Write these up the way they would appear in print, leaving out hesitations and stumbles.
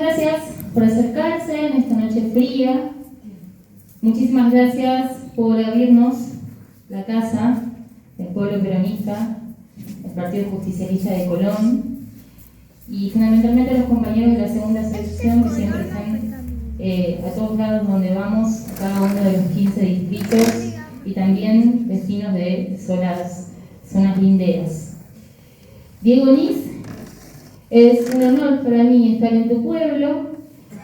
gracias por acercarse en esta noche fría. Muchísimas gracias por abrirnos la casa del pueblo peronista, el Partido Justicialista de Colón, y fundamentalmente a los compañeros de la segunda sección que siempre están a todos lados donde vamos, a cada uno de los 15 distritos, y también vecinos de zonas linderas. Diego Nis, es un honor para mí estar en tu pueblo,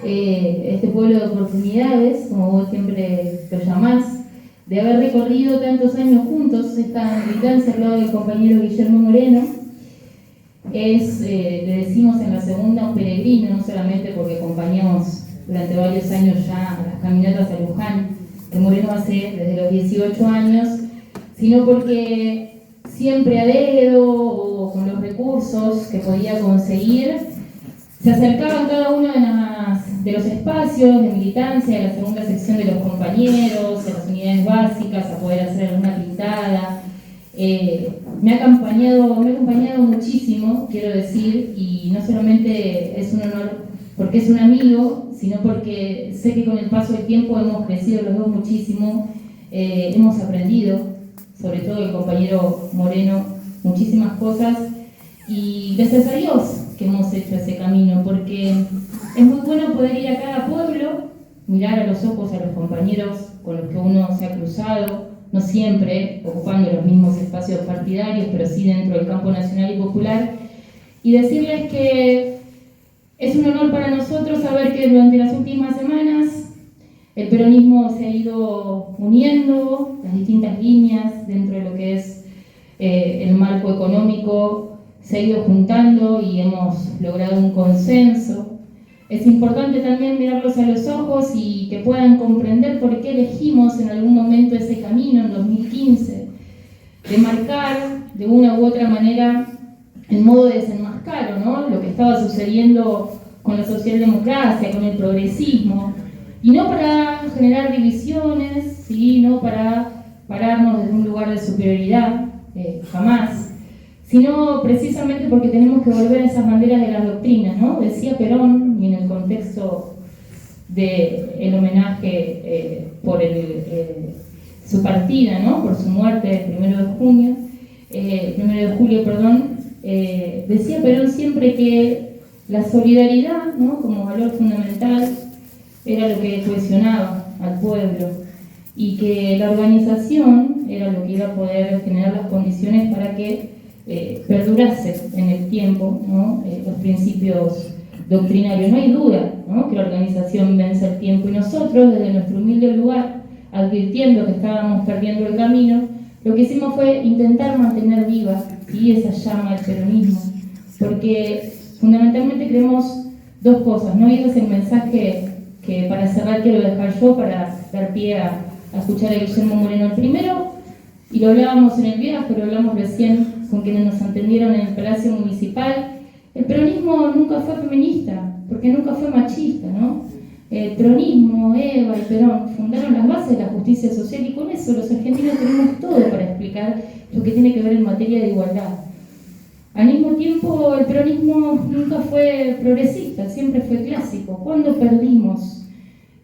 este pueblo de oportunidades, como vos siempre lo llamás, de haber recorrido tantos años juntos esta militancia al lado del compañero Guillermo Moreno. Le decimos en la segunda un peregrino, no solamente porque acompañamos durante varios años ya las caminatas a Luján, que Moreno hace desde los 18 años, sino porque siempre a dedo o con los recursos que podía conseguir, se acercaba a cada uno de los espacios de militancia, de la segunda sección de los compañeros, de las unidades básicas, a poder hacer alguna pintada. Me ha acompañado muchísimo, quiero decir, y no solamente es un honor porque es un amigo, sino porque sé que con el paso del tiempo hemos crecido los dos muchísimo, hemos aprendido, sobre todo el compañero Moreno, muchísimas cosas, y gracias a Dios que hemos hecho ese camino, porque es muy bueno poder ir a cada pueblo, mirar a los ojos a los compañeros con los que uno se ha cruzado, no siempre ocupando los mismos espacios partidarios, pero sí dentro del campo nacional y popular, y decirles que es un honor para nosotros saber que durante las últimas semanas el peronismo se ha ido uniendo, las distintas líneas dentro de lo que es el marco económico se ha ido juntando y hemos logrado un consenso. Es importante también mirarlos a los ojos y que puedan comprender por qué elegimos en algún momento ese camino en 2015, de marcar de una u otra manera el modo de desenmascaro, ¿no? Lo que estaba sucediendo con la socialdemocracia, con el progresismo, y no para generar divisiones, ¿sí? No para pararnos desde un lugar de superioridad, jamás, sino precisamente porque tenemos que volver a esas banderas de las doctrinas, ¿no? Decía Perón, y en el contexto del homenaje por su partida, ¿no? Por su muerte el 1 de julio, decía Perón siempre que la solidaridad, ¿no? Como valor fundamental era lo que cohesionaba al pueblo y que la organización era lo que iba a poder generar las condiciones para que perdurase en el tiempo, ¿no? Los principios doctrinarios. No hay duda, ¿no? Que la organización vence el tiempo, y nosotros desde nuestro humilde lugar, advirtiendo que estábamos perdiendo el camino, lo que hicimos fue intentar mantener viva, ¿sí? Esa llama del peronismo, porque fundamentalmente creemos dos cosas, ¿no? Y ese es el mensaje que para cerrar quiero dejar yo para dar pie a escuchar a Guillermo Moreno. El primero, y lo hablábamos en el viaje, lo hablamos recién con quienes nos atendieron en el Palacio Municipal, el peronismo nunca fue feminista, porque nunca fue machista, ¿no? El peronismo, Eva y Perón fundaron las bases de la justicia social, y con eso los argentinos tenemos todo para explicar lo que tiene que ver en materia de igualdad. Al mismo tiempo, el peronismo nunca fue progresista, siempre fue clásico. ¿Cuándo perdimos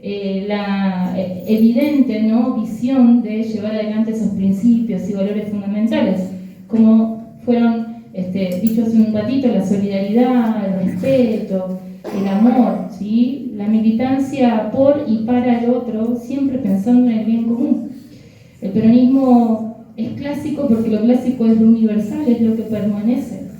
la evidente, ¿no? visión de llevar adelante esos principios y valores fundamentales, como fueron dichos hace un ratito, la solidaridad, el respeto, el amor, ¿sí? La militancia por y para el otro, siempre pensando en el bien común? El peronismo es clásico porque lo clásico es lo universal, es lo que permanece.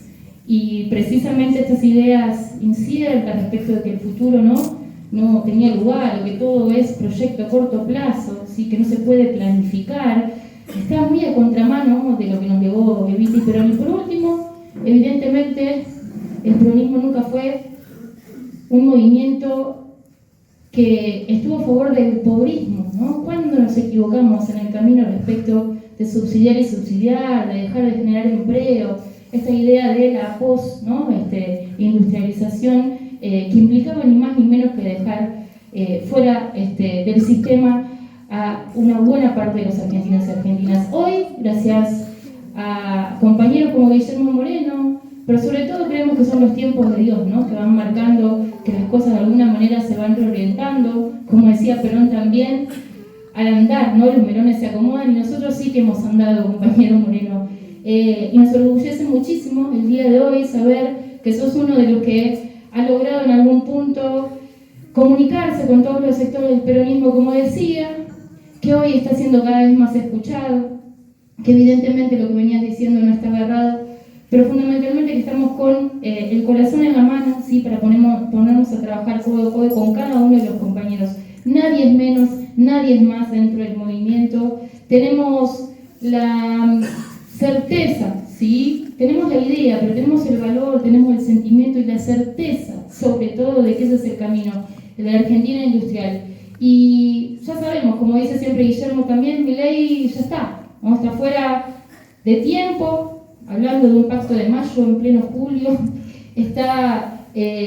Y precisamente estas ideas inciertas respecto de que el futuro no tenía lugar, o que todo es proyecto a corto plazo, ¿sí? Que no se puede planificar, está muy a contramano de lo que nos llevó Evita y Perón. Y por último, evidentemente, el peronismo nunca fue un movimiento que estuvo a favor del pobrismo, ¿no? ¿Cuándo nos equivocamos en el camino respecto de subsidiar y subsidiar, de dejar de generar empleo, esta idea de la industrialización que implicaba ni más ni menos que dejar fuera del sistema a una buena parte de los argentinos y argentinas? Hoy, gracias a compañeros como Guillermo Moreno, pero sobre todo creemos que son los tiempos de Dios, ¿no? Que van marcando que las cosas de alguna manera se van reorientando, como decía Perón también, al andar, ¿no? Los melones se acomodan y nosotros sí que hemos andado, compañero Moreno. Y nos enorgullece muchísimo el día de hoy saber que sos uno de los que ha logrado en algún punto comunicarse con todos los sectores del peronismo, como decía, que hoy está siendo cada vez más escuchado, que evidentemente lo que venías diciendo no estaba errado, pero fundamentalmente que estamos con el corazón en la mano, ¿sí? Para ponernos a trabajar codo a codo con cada uno de los compañeros. Nadie es menos, nadie es más dentro del movimiento. Tenemos la certeza, ¿sí? Tenemos la idea, pero tenemos el valor, tenemos el sentimiento y la certeza, sobre todo, de que ese es el camino de la Argentina industrial. Y ya sabemos, como dice siempre Guillermo también, Milei ya está, ¿no? Está fuera de tiempo, hablando de un pacto de mayo en pleno julio, está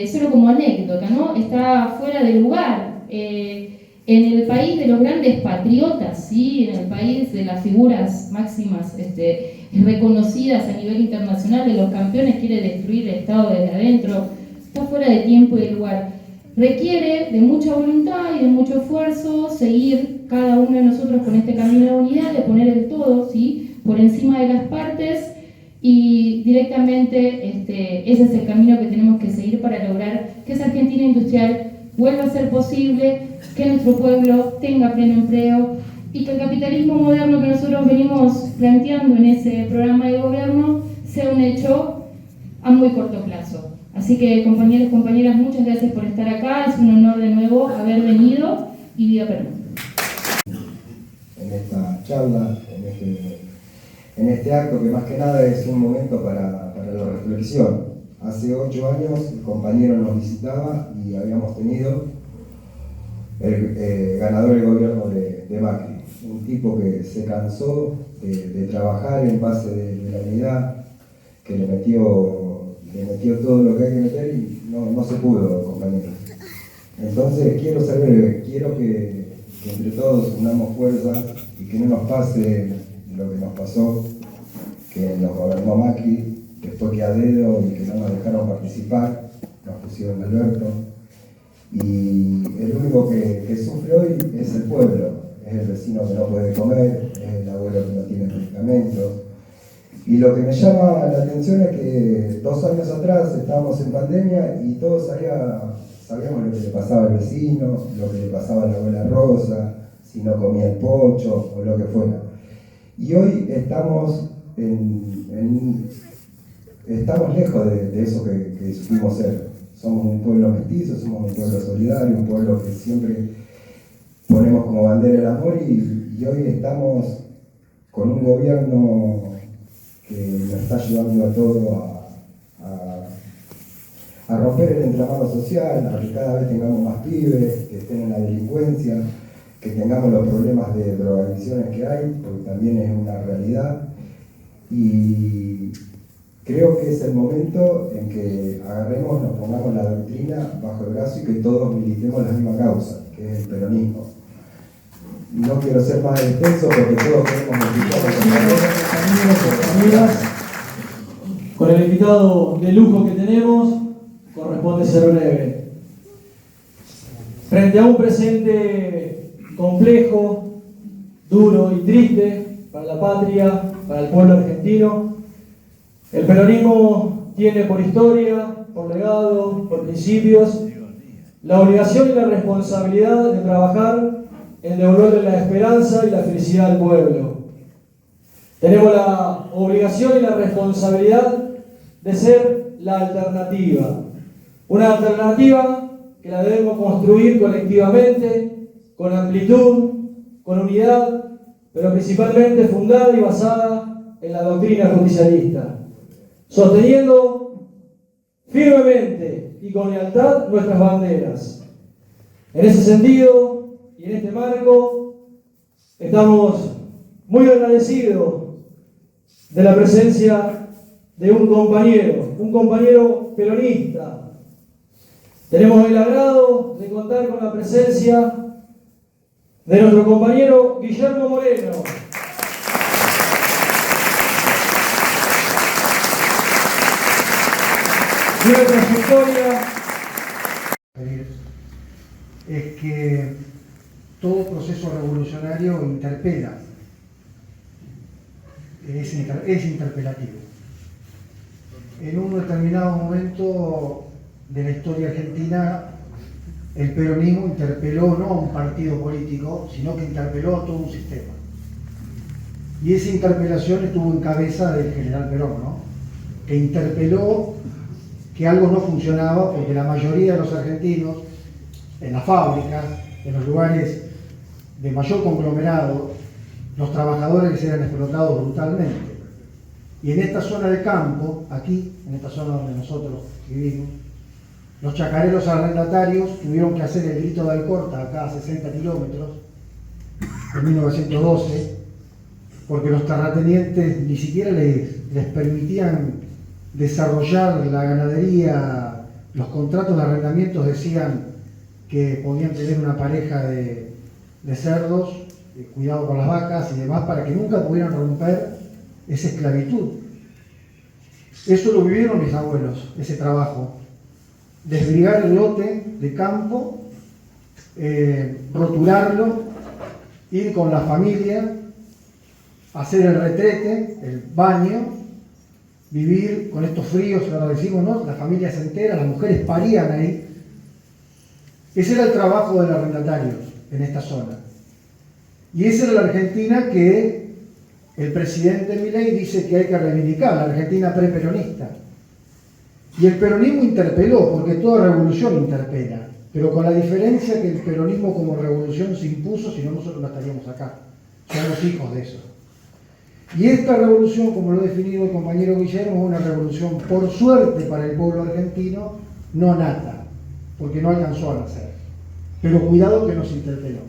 solo como anécdota, ¿no? Está fuera de lugar. En el país de los grandes patriotas, ¿sí? En el país de las figuras máximas reconocidas a nivel internacional, de los campeones, quiere destruir el Estado desde adentro, está fuera de tiempo y de lugar. Requiere de mucha voluntad y de mucho esfuerzo seguir cada uno de nosotros con este camino de la unidad, de poner el todo, ¿sí? Por encima de las partes, y directamente ese es el camino que tenemos que seguir para lograr que esa Argentina industrial vuelva a ser posible, que nuestro pueblo tenga pleno empleo y que el capitalismo moderno que nosotros venimos planteando en ese programa de gobierno sea un hecho a muy corto plazo. Así que, compañeros y compañeras, muchas gracias por estar acá. Es un honor de nuevo haber venido y viva Perú. En esta charla, en este acto, que más que nada es un momento para la reflexión. Hace 8 años el compañero nos visitaba y habíamos tenido el ganador del gobierno de Macri, un tipo que se cansó de trabajar en base de la unidad, que le metió todo lo que hay que meter y no se pudo, compañeros. Entonces quiero ser breve, quiero que entre todos unamos fuerzas y que no nos pase lo que nos pasó, que nos gobernó Macri, después que a dedo y que no nos dejaron participar, nos pusieron Alberto. Y el único que sufre hoy es el pueblo, es el vecino que no puede comer, es el abuelo que no tiene medicamentos. Y lo que me llama la atención es que 2 años atrás estábamos en pandemia y todos sabíamos lo que le pasaba al vecino, lo que le pasaba a la abuela Rosa, si no comía el pocho o lo que fuera. Y hoy estamos lejos de eso que supimos ser. Somos un pueblo mestizo, somos un pueblo solidario, un pueblo que siempre ponemos como bandera el amor y hoy estamos con un gobierno que nos está ayudando a todos a romper el entramado social, a que cada vez tengamos más pibes, que estén en la delincuencia, que tengamos los problemas de drogadicciones que hay, porque también es una realidad. Y creo que es el momento en que agarremos, nos pongamos la doctrina bajo el brazo y que todos militemos la misma causa, que es el peronismo. No quiero ser más extenso porque todos queremos compañeras. Con el invitado de lujo que tenemos, corresponde ser breve. Frente a un presente complejo, duro y triste para la patria, para el pueblo argentino, el peronismo tiene por historia, por legado, por principios, la obligación y la responsabilidad de trabajar en devolverle la esperanza y la felicidad al pueblo. Tenemos la obligación y la responsabilidad de ser la alternativa. Una alternativa que la debemos construir colectivamente, con amplitud, con unidad, pero principalmente fundada y basada en la doctrina justicialista, sosteniendo firmemente y con lealtad nuestras banderas. En ese sentido y en este marco, estamos muy agradecidos de la presencia de un compañero peronista. Tenemos el agrado de contar con la presencia de nuestro compañero Guillermo Moreno. Tiene trayectoria. Es que todo proceso revolucionario interpela, es interpelativo. En un determinado momento de la historia argentina, el peronismo interpeló no a un partido político, sino que interpeló a todo un sistema. Y esa interpelación estuvo en cabeza del general Perón, ¿no? Que interpeló que algo no funcionaba porque la mayoría de los argentinos, en las fábricas, en los lugares de mayor conglomerado, los trabajadores eran explotados brutalmente. Y en esta zona de campo, aquí, en esta zona donde nosotros vivimos, los chacareros arrendatarios tuvieron que hacer el grito de Alcorta, acá a 60 kilómetros, en 1912, porque los terratenientes ni siquiera les permitían desarrollar la ganadería. Los contratos de arrendamientos decían que podían tener una pareja de cerdos, cuidado con las vacas y demás, para que nunca pudieran romper esa esclavitud. Eso lo vivieron mis abuelos, ese trabajo. Desbrigar el lote de campo, roturarlo, ir con la familia, hacer el retrete, el baño, vivir con estos fríos, ahora decimos, ¿no? Las familias enteras, las mujeres parían ahí. Ese era el trabajo del arrendatario en esta zona. Y esa era la Argentina que el presidente Milei dice que hay que reivindicar, la Argentina preperonista. Y el peronismo interpeló, porque toda revolución interpela, pero con la diferencia que el peronismo como revolución se impuso, si no nosotros no estaríamos acá. Somos hijos de eso. Y esta revolución, como lo ha definido el compañero Guillermo, es una revolución, por suerte para el pueblo argentino, no nata, porque no alcanzó a nacer. Pero cuidado que nos interpeló.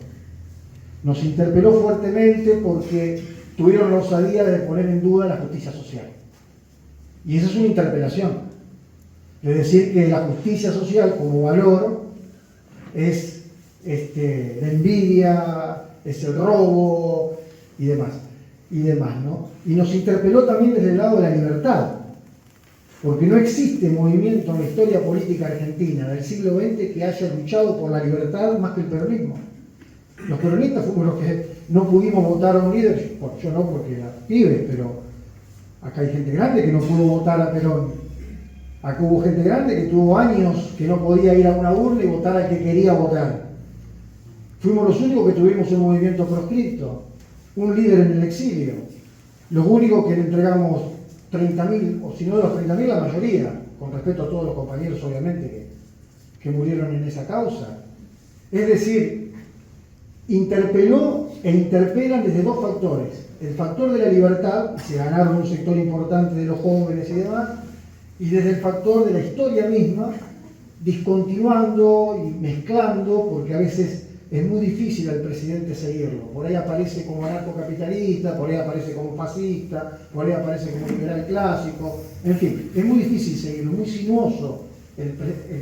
Nos interpeló fuertemente porque tuvieron la osadía de poner en duda la justicia social. Y esa es una interpelación. Es decir, que la justicia social como valor es la envidia, es el robo y demás, ¿no? Y nos interpeló también desde el lado de la libertad, porque no existe movimiento en la historia política argentina del siglo XX que haya luchado por la libertad más que el peronismo. Los peronistas fuimos los que no pudimos votar a un líder, yo no porque era pibe, pero acá hay gente grande que no pudo votar a Perón. Acá hubo gente grande que tuvo años que no podía ir a una urna y votar al que quería votar. Fuimos los únicos que tuvimos un movimiento proscripto, un líder en el exilio. Los únicos que le entregamos 30.000, o si no de los 30.000, la mayoría, con respeto a todos los compañeros, obviamente, que murieron en esa causa. Es decir, interpeló e interpelan desde dos factores. El factor de la libertad, y se ganaron un sector importante de los jóvenes y demás, y desde el factor de la historia misma, discontinuando y mezclando, porque a veces es muy difícil al presidente seguirlo. Por ahí aparece como anarcocapitalista, por ahí aparece como fascista, por ahí aparece como liberal clásico, en fin, es muy difícil seguirlo, muy sinuoso el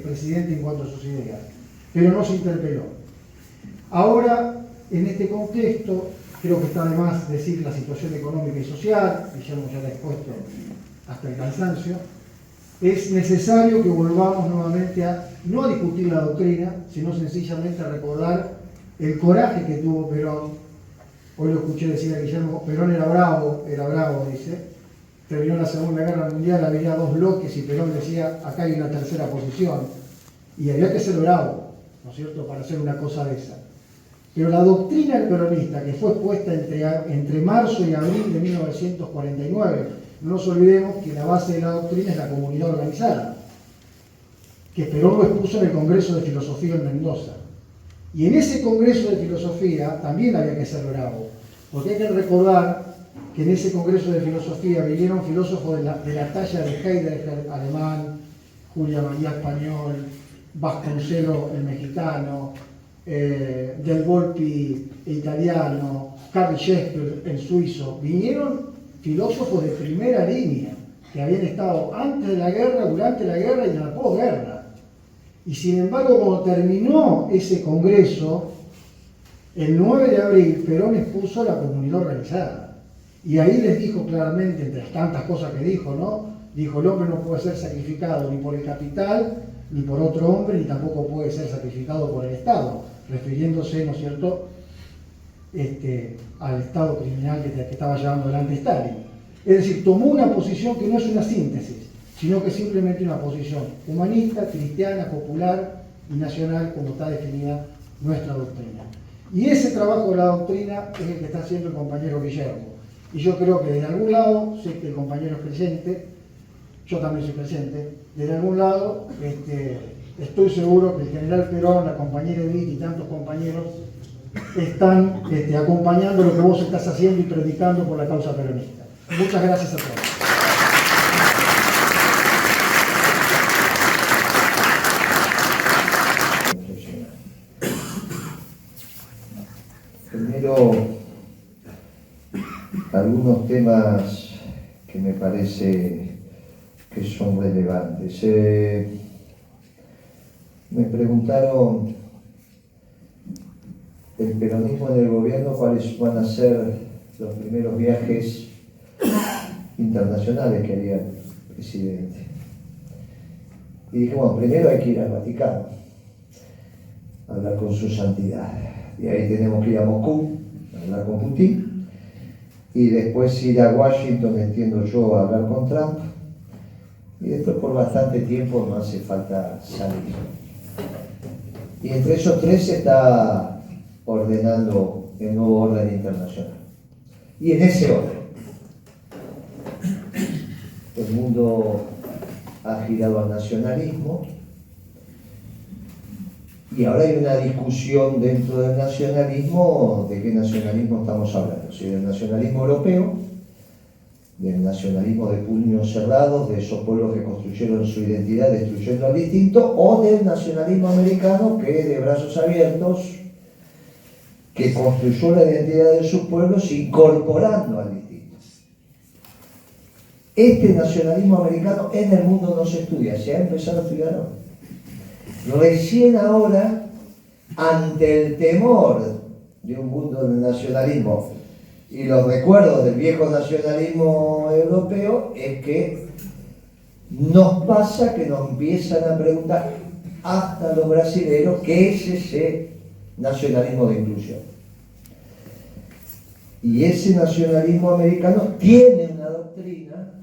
presidente en cuanto a sus ideas, pero no se interpeló. Ahora, en este contexto, creo que está de más decir la situación económica y social, y ya la he expuesto hasta el cansancio. Es necesario que volvamos nuevamente no a discutir la doctrina, sino sencillamente a recordar el coraje que tuvo Perón. Hoy lo escuché decir a Guillermo, Perón era bravo, dice. Terminó la Segunda Guerra Mundial, había dos bloques y Perón decía, acá hay una tercera posición. Y había que ser bravo, ¿no es cierto?, para hacer una cosa de esa. Pero la doctrina del peronista, que fue puesta entre marzo y abril de 1949, no nos olvidemos que la base de la doctrina es la comunidad organizada, que Perón lo expuso en el Congreso de Filosofía en Mendoza. Y en ese Congreso de Filosofía también había que ser bravo, porque hay que recordar que en ese Congreso de Filosofía vinieron filósofos de la talla de Heidegger, alemán, Julia María español, Vasconcelos el mexicano, Del Volpi italiano, Karl Shakespeare el suizo. Vinieron filósofos de primera línea, que habían estado antes de la guerra, durante la guerra y en la posguerra. Y sin embargo, cuando terminó ese congreso, el 9 de abril, Perón expuso la comunidad organizada. Y ahí les dijo claramente, entre las tantas cosas que dijo, ¿no?, dijo: el hombre no puede ser sacrificado ni por el capital, ni por otro hombre, ni tampoco puede ser sacrificado por el Estado, refiriéndose, ¿no es cierto?, al Estado criminal que estaba llevando adelante Stalin. Es decir, tomó una posición que no es una síntesis, sino que es simplemente una posición humanista, cristiana, popular y nacional, como está definida nuestra doctrina. Y ese trabajo de la doctrina es el que está haciendo el compañero Guillermo. Y yo creo que de algún lado, sé que el compañero es creyente, yo también soy creyente, de algún lado estoy seguro que el general Perón, la compañera Edith y tantos compañeros están acompañando lo que vos estás haciendo y predicando por la causa peronista. Muchas gracias a todos. Primero, algunos temas que me parece que son relevantes. Me preguntaron, el peronismo en el gobierno, cuáles van a ser los primeros viajes internacionales que haría el presidente. Y dije, bueno, primero hay que ir al Vaticano, a hablar con su santidad. Y ahí tenemos que ir a Moscú, a hablar con Putin, y después ir a Washington, entiendo yo, a hablar con Trump, y después por bastante tiempo no hace falta salir. Y entre esos tres se está ordenando el nuevo orden internacional. Y en ese orden, el mundo ha girado al nacionalismo, y ahora hay una discusión dentro del nacionalismo, de qué nacionalismo estamos hablando, si del nacionalismo europeo, del nacionalismo de puños cerrados, de esos pueblos que construyeron su identidad destruyendo al distinto, o del nacionalismo americano, que es de brazos abiertos, que construyó la identidad de sus pueblos incorporando al distinto. Este nacionalismo americano en el mundo no se estudia, se ha empezado a estudiar ahora. Recién ahora, ante el temor de un mundo del nacionalismo y los recuerdos del viejo nacionalismo europeo, es que nos pasa que nos empiezan a preguntar, hasta los brasileños, qué es ese nacionalismo de inclusión. Y ese nacionalismo americano tiene una doctrina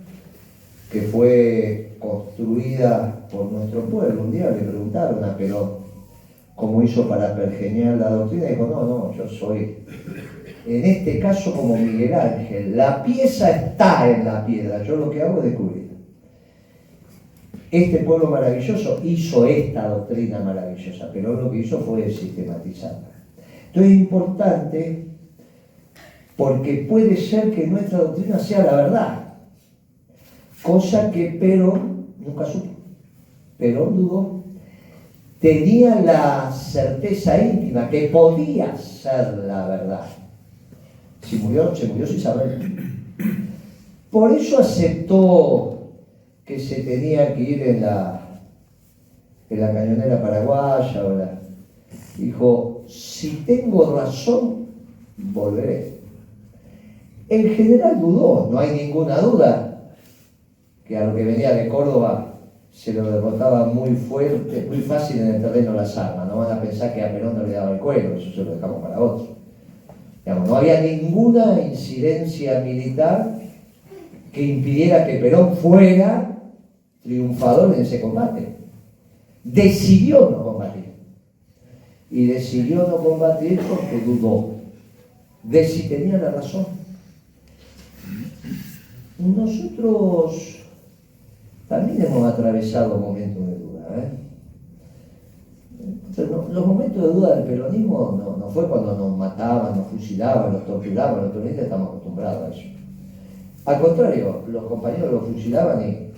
que fue construida por nuestro pueblo. Un día le preguntaron a Perón cómo hizo para pergeñar la doctrina, y dijo, no, yo soy, en este caso, como Miguel Ángel, la pieza está en la piedra, yo lo que hago es descubrirla. Este pueblo maravilloso hizo esta doctrina maravillosa, pero lo que hizo fue sistematizarla. Entonces es importante, porque puede ser que nuestra doctrina sea la verdad, cosa que Perón nunca supo. Perón dudó, tenía la certeza íntima que podía ser la verdad. Se murió sin saber. Por eso aceptó que se tenía que ir en la cañonera paraguaya. Dijo, si tengo razón, volveré. El general dudó, no hay ninguna duda que a lo que venía de Córdoba se lo derrotaba muy fuerte, muy fácil en el terreno las armas. No van a pensar que a Perón no le daba el cuero, eso se lo dejamos para otros. Digamos, no había ninguna incidencia militar que impidiera que Perón fuera triunfador en ese combate. Decidió no combatir. Y decidió no combatir porque dudó de si tenía la razón. Nosotros también hemos atravesado momentos de duda. Entonces, los momentos de duda del peronismo no fue cuando nos mataban, nos fusilaban, nos torturaban. Los peronistas estamos acostumbrados a eso. Al contrario, los compañeros los fusilaban y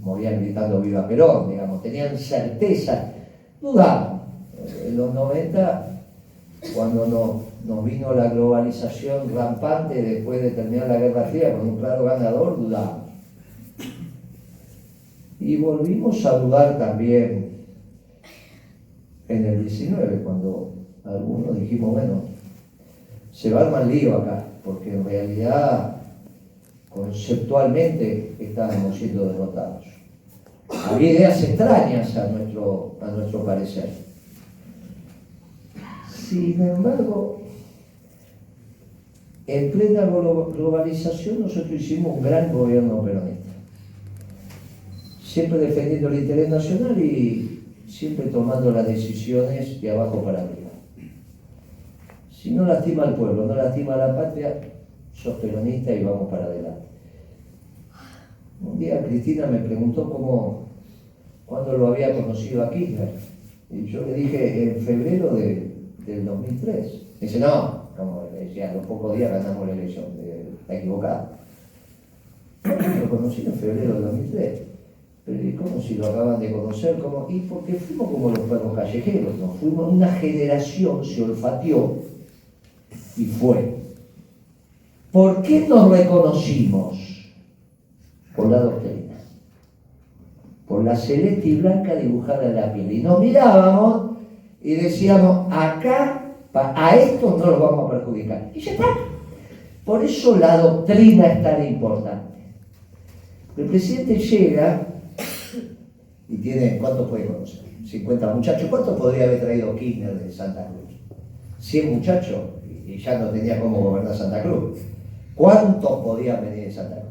morían gritando viva Perón, digamos, tenían certeza, dudaban. En los 90, cuando nos vino la globalización rampante después de terminar la Guerra Fría con un claro ganador, dudábamos. Y volvimos a dudar también en el 19, cuando algunos dijimos, bueno, se va a armar lío acá, porque en realidad conceptualmente estábamos siendo derrotados. Había ideas extrañas a nuestro parecer. Sin embargo, en plena globalización nosotros hicimos un gran gobierno peronista, siempre defendiendo el interés nacional y siempre tomando las decisiones de abajo para arriba. Si no lastima al pueblo, no lastima a la patria, sos peronista y vamos para adelante. Un día Cristina me preguntó cuándo lo había conocido a Kirchner, y yo le dije en febrero del 2003. Dice, no, como le decía, a los pocos días ganamos la elección, está equivocado. Lo conocí en febrero del 2003. Pero ¿y cómo si lo acaban de conocer? ¿Cómo? Y porque fuimos como los perros callejeros, ¿no? Fuimos una generación, se olfateó y fue. ¿Por qué nos reconocimos? Por la doctrina, por la celeste y blanca dibujada en la piel. Y nos mirábamos y decíamos, acá, a esto no los vamos a perjudicar. Y ya está. Por eso la doctrina es tan importante. El presidente llega y tiene, ¿cuántos puede conocer? 50 muchachos. ¿Cuántos podría haber traído Kirchner de Santa Cruz? 100 muchachos y ya no tenía cómo gobernar Santa Cruz. ¿Cuántos podían venir de Santa Cruz?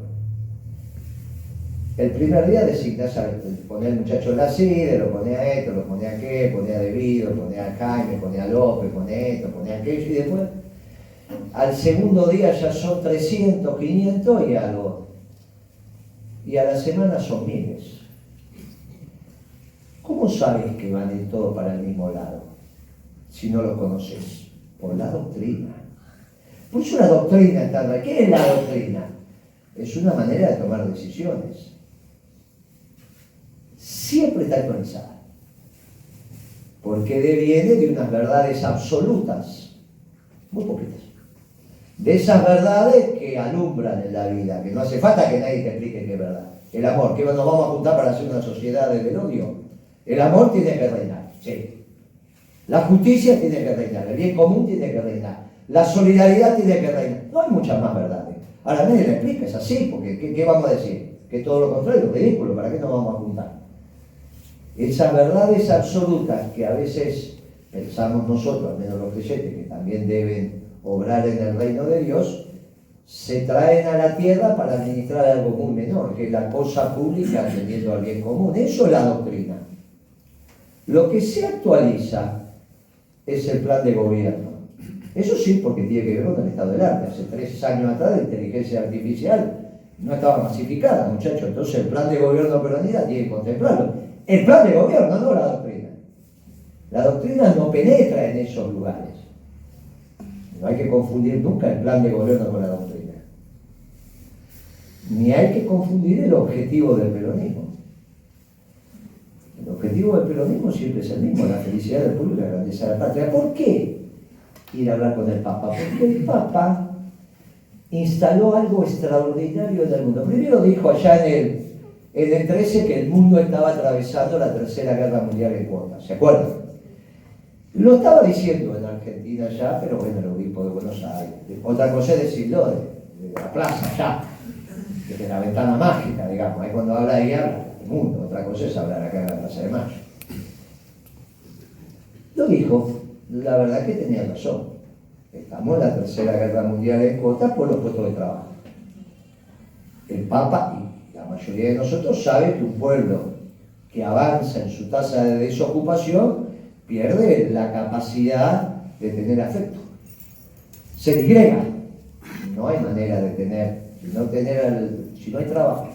El primer día designás a poner al muchacho en la CIDE, lo ponía a esto, lo ponía a qué, ponía a Devido, ponía a Jaime, ponía a López, ponía esto, ponía aquello, y después al segundo día ya son 300, 500 y a la semana son miles. ¿Cómo sabes que van a ir todos para el mismo lado si no los conoces? Por la doctrina. Por eso la doctrina está. ¿Qué es la doctrina? Es una manera de tomar decisiones. Siempre está actualizada. Porque deviene de unas verdades absolutas, muy poquitas. De esas verdades que alumbran en la vida, que no hace falta que nadie te explique qué es verdad. El amor, que nos vamos a juntar para hacer una sociedad del odio. El amor tiene que reinar, sí. La justicia tiene que reinar, el bien común tiene que reinar, la solidaridad tiene que reinar. No hay muchas más verdades. Ahora nadie le explica, es así, porque ¿qué vamos a decir? Que todo lo contrario, ridículo, ¿para qué nos vamos a juntar? Esas verdades absolutas que a veces pensamos nosotros, al menos los creyentes, que también deben obrar en el reino de Dios, se traen a la tierra para administrar algo muy menor, que es la cosa pública atendiendo al bien común. Eso es la doctrina. Lo que se actualiza es el plan de gobierno. Eso sí, porque tiene que ver con el estado del arte. Hace 3 años atrás la inteligencia artificial no estaba masificada, muchachos. Entonces el plan de gobierno peronista tiene que contemplarlo. El plan de gobierno, no la doctrina. La doctrina no penetra en esos lugares. No hay que confundir nunca el plan de gobierno con la doctrina. Ni hay que confundir el objetivo del peronismo. El objetivo del peronismo siempre es el mismo, la felicidad del pueblo y la grandeza de la patria. ¿Por qué ir a hablar con el Papa? Porque el Papa instaló algo extraordinario en el mundo. Primero dijo allá en el 13 que el mundo estaba atravesando la Tercera Guerra Mundial en cuotas. ¿Se acuerdan? Lo estaba diciendo en Argentina ya, pero bueno, el obispo de Buenos Aires. Otra cosa es decirlo de la plaza ya, de la ventana mágica, digamos. Ahí cuando habla ahí habla del mundo. Otra cosa es hablar acá en la Plaza de Mayo. Lo dijo, la verdad que tenía razón. Estamos en la Tercera Guerra Mundial en cuotas por los puestos de trabajo. El Papa y la mayoría de nosotros sabe que un pueblo que avanza en su tasa de desocupación pierde la capacidad de tener afecto. Se disgrega. No hay manera de tener, si no hay trabajo,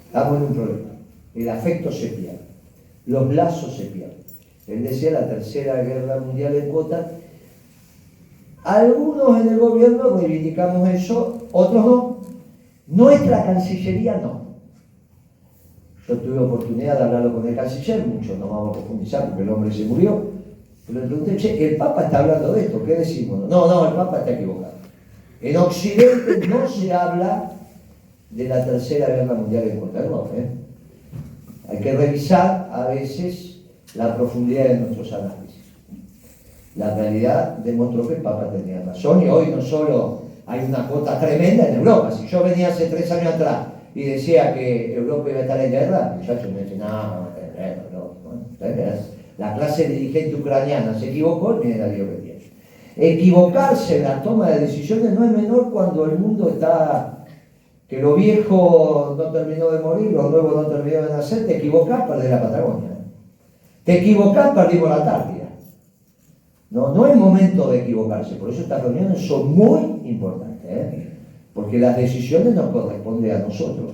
estamos en un problema. El afecto se pierde, los lazos se pierden. Él decía la Tercera Guerra Mundial en cuotas. Algunos en el gobierno reivindicamos eso, otros no. Nuestra Cancillería no. Yo tuve oportunidad de hablarlo con el canciller, mucho no vamos a profundizar porque el hombre se murió. Pero le pregunté, che, el Papa está hablando de esto, ¿qué decimos? No, el Papa está equivocado. En Occidente no se habla de la Tercera Guerra Mundial en cuotas, no, Hay que revisar a veces la profundidad de nuestros análisis. La realidad demostró que el Papa tenía razón y hoy no solo hay una cuota tremenda en Europa. Si yo venía hace 3 años atrás y decía que Europa iba a estar en guerra, muchachos me decían, no, la clase dirigente ucraniana se equivocó, miren la lío que tiene. Equivocarse en la toma de decisiones no es menor cuando el mundo está, que lo viejo no terminó de morir, lo nuevo no terminó de nacer. Te equivocás, perdés la Patagonia. Te equivocás, perdimos la Antártida. No es momento de equivocarse, por eso estas reuniones son muy importantes, porque las decisiones nos corresponden a nosotros.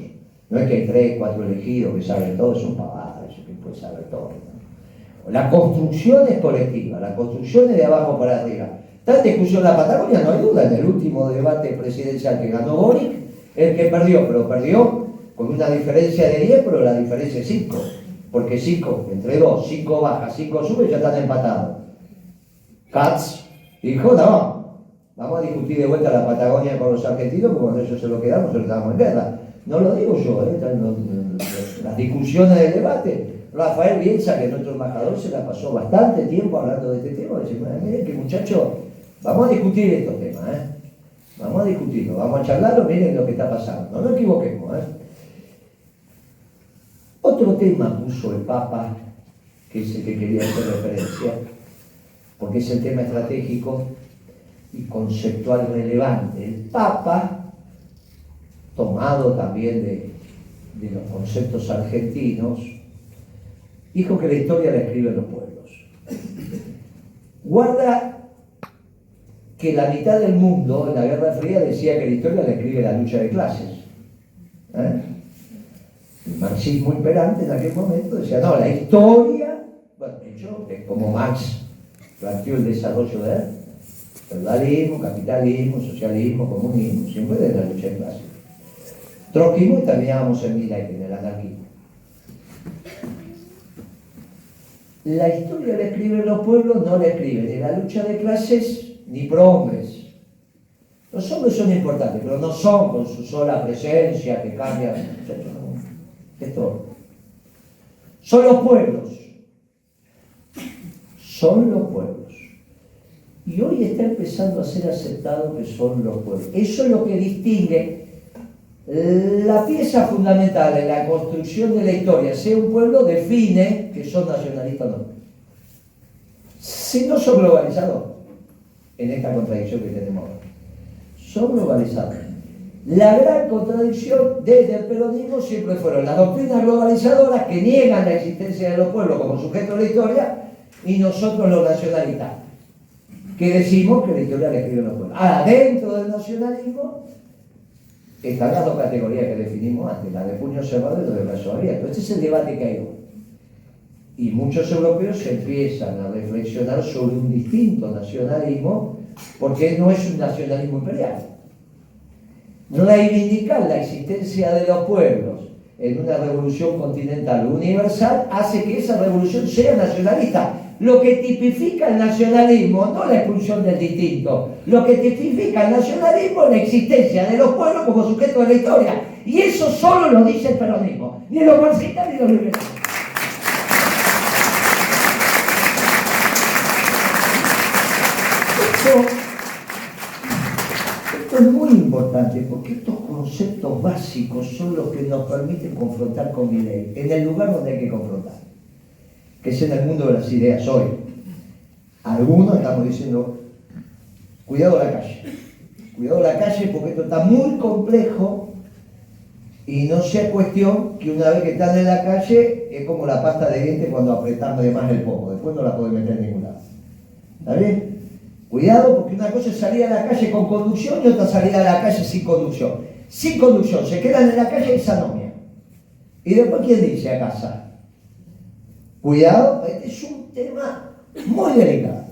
No es que hay 3, 4 elegidos que saben todo, son pavadas, eso que puede saber todo, ¿no? La construcción es colectiva, la construcción es de abajo para arriba. Esta discusión en la Patagonia, no hay duda, en el último debate presidencial que ganó Boric, el que perdió, pero perdió con una diferencia de 10, pero la diferencia es 5, porque 5, entre 2, 5 baja, 5 sube, ya están empatados. Katz dijo, no, vamos a discutir de vuelta la Patagonia con los argentinos, porque cuando ellos se lo quedamos en guerra. No lo digo yo, las discusiones del debate. Rafael Bielsa, que es nuestro embajador, se la pasó bastante tiempo hablando de este tema. Dice, miren que muchachos, vamos a discutir estos temas, vamos a discutirlo, vamos a charlarlo, miren lo que está pasando, no nos equivoquemos. Otro tema puso el Papa, que es el que quería hacer referencia, porque es el tema estratégico y conceptual relevante. El Papa, tomado también de los conceptos argentinos, dijo que la historia la escriben los pueblos. Guarda que la mitad del mundo en la Guerra Fría decía que la historia la escribe la lucha de clases. El marxismo imperante en aquel momento decía, no, la historia, bueno, de hecho, es como Marx planteó el desarrollo de feudalismo, capitalismo, socialismo, comunismo, siempre de la lucha de clases. Trotskismo y terminábamos en Milei, en el anarquismo. La historia la escriben los pueblos, no la escriben ni la lucha de clases ni prohombres. Los hombres son importantes, pero no son con su sola presencia que cambian. Esto. Son los pueblos. Son los pueblos. Y hoy está empezando a ser aceptado que son los pueblos. Eso es lo que distingue la pieza fundamental en la construcción de la historia. Sea un pueblo, define que son nacionalistas o no. Si no son globalizados, en esta contradicción que tenemos ahora, son globalizados. La gran contradicción desde el peronismo siempre fueron las doctrinas globalizadoras que niegan la existencia de los pueblos como sujetos de la historia y nosotros los nacionalistas, que decimos que la historia la escriben los pueblos. Ahora, dentro del nacionalismo están las 2 categorías que definimos antes, la de puño cerrado y la de brazo abierto. Este es el debate que hay hoy. Y muchos europeos empiezan a reflexionar sobre un distinto nacionalismo, porque no es un nacionalismo imperial. Reivindicar la existencia de los pueblos en una revolución continental universal hace que esa revolución sea nacionalista. Lo que tipifica el nacionalismo, no la expulsión del distinto, lo que tipifica el nacionalismo es la existencia de los pueblos como sujetos de la historia. Y eso solo lo dice el peronismo, ni los marxistas ni los liberales. Esto es muy importante porque estos conceptos básicos son los que nos permiten confrontar con Milei en el lugar donde hay que confrontar, que es en el mundo de las ideas hoy. Algunos estamos diciendo, cuidado la calle porque esto está muy complejo y no sea cuestión que una vez que están en la calle es como la pasta de dientes cuando apretamos de más el pomo, después no la podés meter en ningún lado. ¿Está bien? Cuidado porque una cosa es salir a la calle con conducción y otra salir a la calle sin conducción. Sin conducción, se quedan en la calle y se anomian. Y después, ¿quién dice a casa? Cuidado, este es un tema muy delicado.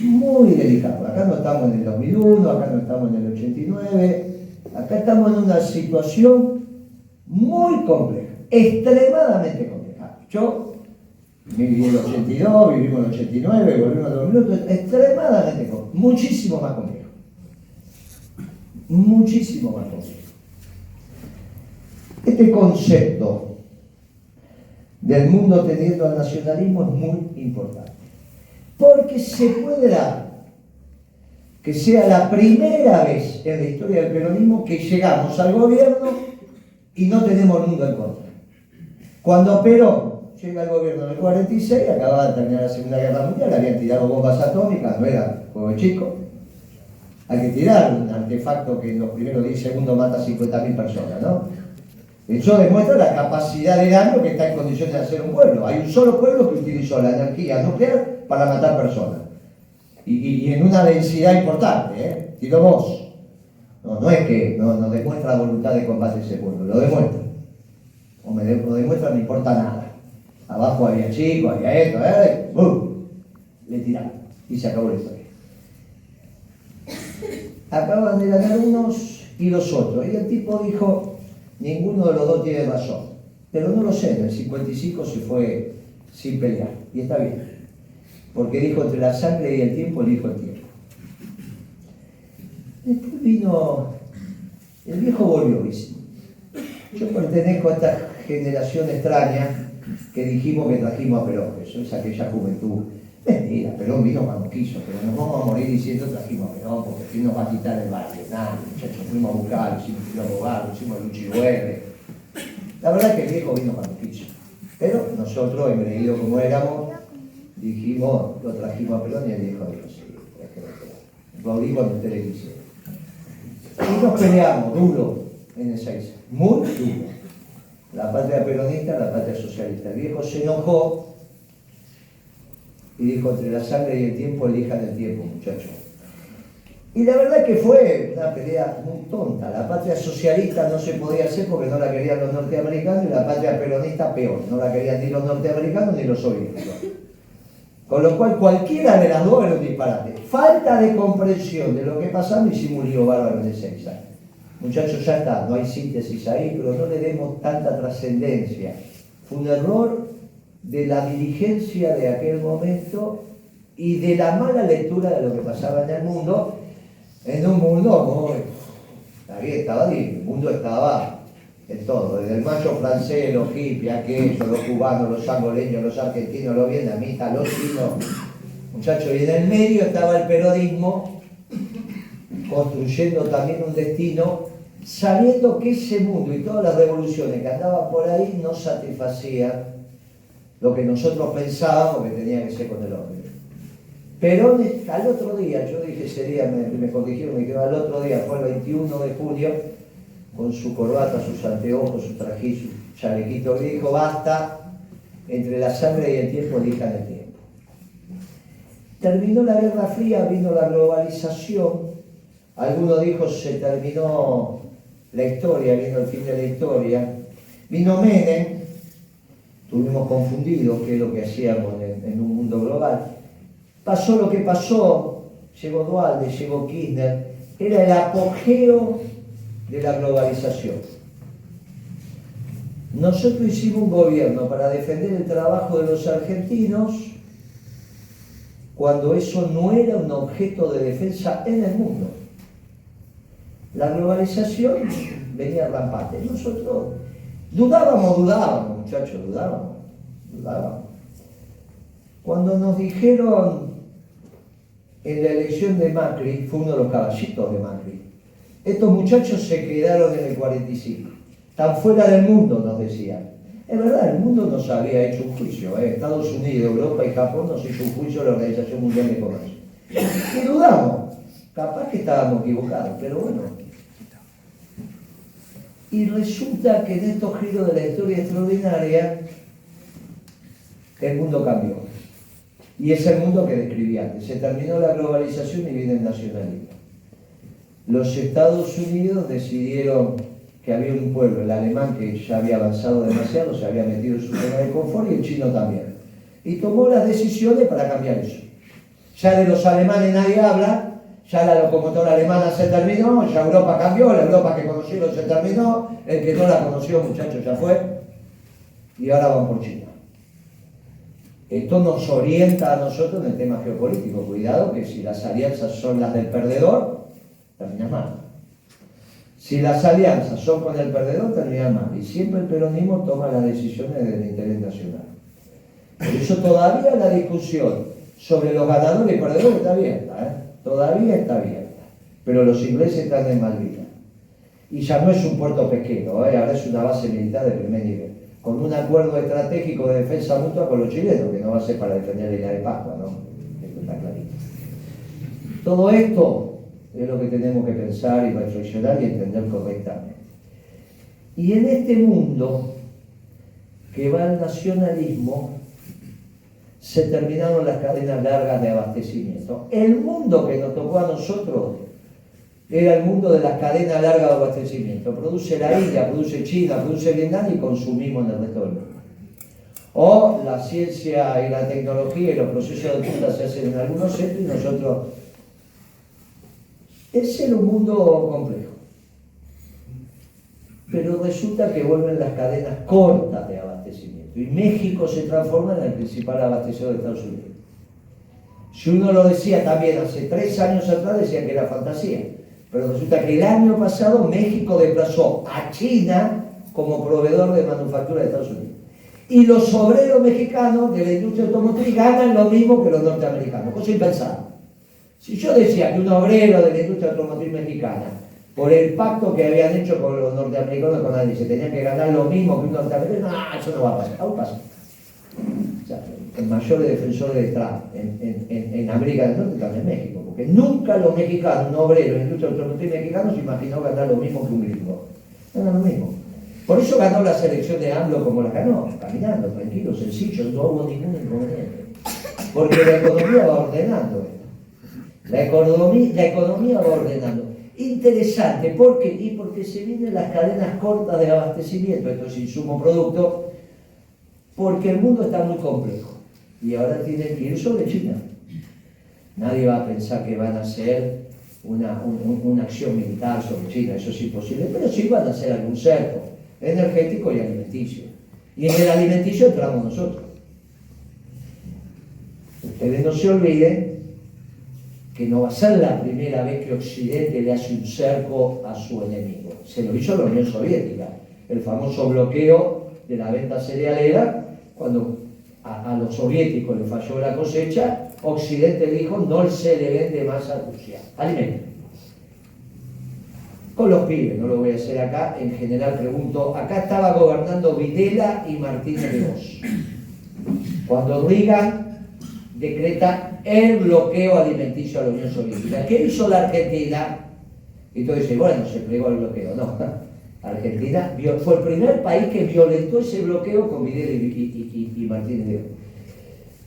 Muy delicado. Acá no estamos en el 2001, acá no estamos en el 89, acá estamos en una situación muy compleja, extremadamente compleja. Yo viví en el 82, vivimos en el 89, volvimos en el 2001, extremadamente complejo, muchísimo más complejo. Muchísimo más complejo. Este concepto del mundo tendiendo al nacionalismo es muy importante, porque se puede dar que sea la primera vez en la historia del peronismo que llegamos al gobierno y no tenemos el mundo en contra. Cuando Perón llega al gobierno en el 46, acababa de terminar la Segunda Guerra Mundial, le habían tirado bombas atómicas, no era juego de chico. Hay que tirar un artefacto que en los primeros 10 segundos mata a 50.000 personas, ¿no? Eso demuestra la capacidad de daño que está en condiciones de hacer un pueblo. Hay un solo pueblo que utilizó la energía nuclear para matar personas. Y en una densidad importante, ¿eh? Tiró vos. No es que no demuestra la voluntad de combate ese pueblo, lo demuestra. Lo demuestra, no importa nada. Abajo había chicos, había esto, le tiraron y se acabó la historia. Acaban de ganar unos y los otros. Y el tipo dijo, ninguno de los dos tiene razón. Pero no lo sé, en el 55 se fue sin pelear. Y está bien. Porque dijo, entre la sangre y el tiempo, elijo el tiempo. Después vino, el viejo volvió, dice. Yo pertenezco a esta generación extraña que dijimos que trajimos a Perón. Eso es aquella juventud. Mentira, Perón vino cuando quiso, pero nos vamos a morir diciendo trajimos a Perón porque ¿quién nos va a quitar el barrio? Nada, muchachos, fuimos a buscar, hicimos un abogado, hicimos Luchihuele. La verdad es que el viejo vino cuando quiso. Pero nosotros, engreídos como éramos, dijimos, lo trajimos a Perón y el viejo dijo, sí, es que lo digo cuando ustedes quisieron. Y nos peleamos duro en Ezeiza, muy duro. La patria peronista, la patria socialista. El viejo se enojó y dijo, entre la sangre y el tiempo, elijan el tiempo, muchachos. Y la verdad es que fue una pelea muy tonta. La patria socialista no se podía hacer porque no la querían los norteamericanos y la patria peronista peor. No la querían ni los norteamericanos ni los soviéticos. Con lo cual cualquiera de las dos era un disparate. Falta de comprensión de lo que pasaba y se murió bárbaro de Ezeiza. Muchachos, ya está, no hay síntesis ahí, pero no le demos tanta trascendencia. Fue un error de la dirigencia de aquel momento y de la mala lectura de lo que pasaba en el mundo, en un mundo muy... estaba bien, el mundo estaba en todo, desde el macho francés, los hippies, aquellos, los cubanos, los angoleños, los argentinos, los vietnamitas, los chinos, muchachos, y en el medio estaba el peronismo construyendo también un destino, sabiendo que ese mundo y todas las revoluciones que andaban por ahí no satisfacían lo que nosotros pensábamos que tenía que ser con el hombre. Pero al otro día, yo dije ese día, me corrigieron, me dijeron al otro día, fue el 21 de julio, con su corbata, sus anteojos, su traje, su chalequito, y dijo, basta, entre la sangre y el tiempo, elijan el tiempo. Terminó la Guerra Fría, vino la globalización, algunos dijo se terminó la historia, vino el fin de la historia, vino Menem, estuvimos confundidos qué es lo que hacíamos en un mundo global. Pasó lo que pasó, llegó Dualde, llegó Kirchner, era el apogeo de la globalización. Nosotros hicimos un gobierno para defender el trabajo de los argentinos cuando eso no era un objeto de defensa en el mundo. La globalización venía rampante. Nosotros dudábamos, muchachos, dudábamos. Cuando nos dijeron en la elección de Macri, fue uno de los caballitos de Macri, estos muchachos se quedaron en el 45, están fuera del mundo, nos decían. Es verdad, el mundo nos había hecho un juicio, Estados Unidos, Europa y Japón nos hizo un juicio a la Organización Mundial de Comercio. Y dudamos, capaz que estábamos equivocados, pero bueno. Y resulta que en estos giros de la historia extraordinaria, el mundo cambió. Y es el mundo que describí antes. Se terminó la globalización y viene el nacionalismo. Los Estados Unidos decidieron que había un pueblo, el alemán, que ya había avanzado demasiado, se había metido en su zona de confort, y el chino también. Y tomó las decisiones para cambiar eso. Ya de los alemanes nadie habla, ya la locomotora alemana se terminó, ya Europa cambió, la Europa que conocieron se terminó, el que no la conoció, muchachos, ya fue, y ahora van por China. Esto nos orienta a nosotros en el tema geopolítico. Cuidado que si las alianzas son las del perdedor, termina mal. Si las alianzas son con el perdedor, termina mal. Y siempre el peronismo toma las decisiones del interés nacional. Por eso todavía la discusión sobre los ganadores y perdedores está abierta, todavía está abierta, pero los ingleses están en Malvinas. Y ya no es un puerto pesquero, ahora es una base militar de primer nivel, con un acuerdo estratégico de defensa mutua con los chilenos, que no va a ser para defender la isla de Pascua, ¿no? Esto está clarito. Todo esto es lo que tenemos que pensar y reflexionar y entender correctamente. Y en este mundo que va al nacionalismo, se terminaron las cadenas largas de abastecimiento. El mundo que nos tocó a nosotros era el mundo de las cadenas largas de abastecimiento. Produce la India, produce China, produce Vietnam y consumimos en el resto del mundo. O la ciencia y la tecnología y los procesos de punta se hacen en algunos centros y nosotros... Es ser un mundo complejo. Pero resulta que vuelven las cadenas cortas de abastecimiento y México se transforma en el principal abastecedor de Estados Unidos. Si uno lo decía también hace 3 años atrás, decían que era fantasía, pero resulta que el año pasado México desplazó a China como proveedor de manufactura de Estados Unidos. Y los obreros mexicanos de la industria automotriz ganan lo mismo que los norteamericanos, cosa impensable. Si yo decía que un obrero de la industria automotriz mexicana, por el pacto que habían hecho con los norteamericanos con nadie, se tenían que ganar lo mismo que un norteamericano, no, eso no va a pasar, aún pasa. O sea, el mayor defensor de Trump en América del Norte está en México, porque nunca los mexicanos, un obrero de la industria automotriz mexicana, se imaginó ganar lo mismo que un gringo. Ganan lo mismo. Por eso ganó la selección de AMLO como la ganó, caminando, tranquilo, sencillo, no hubo ningún inconveniente. Porque la economía va ordenando esto. La economía va ordenando. Interesante, ¿por qué? Y porque se vienen las cadenas cortas de abastecimiento, esto es insumo-producto, porque el mundo está muy complejo. Y ahora tienen que ir sobre China. Nadie va a pensar que van a hacer una acción militar sobre China, eso es imposible, pero sí van a hacer algún cerco energético y alimenticio. Y en el alimenticio entramos nosotros. Ustedes no se olviden que no va a ser la primera vez que Occidente le hace un cerco a su enemigo. Se lo hizo la Unión Soviética, el famoso bloqueo de la venta cerealera, cuando a los soviéticos les falló la cosecha, Occidente dijo no se le vende más a Rusia, alimento. Con los pibes, no lo voy a hacer acá, en general pregunto, acá estaba gobernando Videla y Martínez de Hoz. Cuando Reagan decreta el bloqueo alimenticio a la Unión Soviética. ¿Qué hizo la Argentina? Y tú dices, bueno, se plegó el bloqueo. No, Argentina fue el primer país que violentó ese bloqueo con Videla y Martínez de Hoz.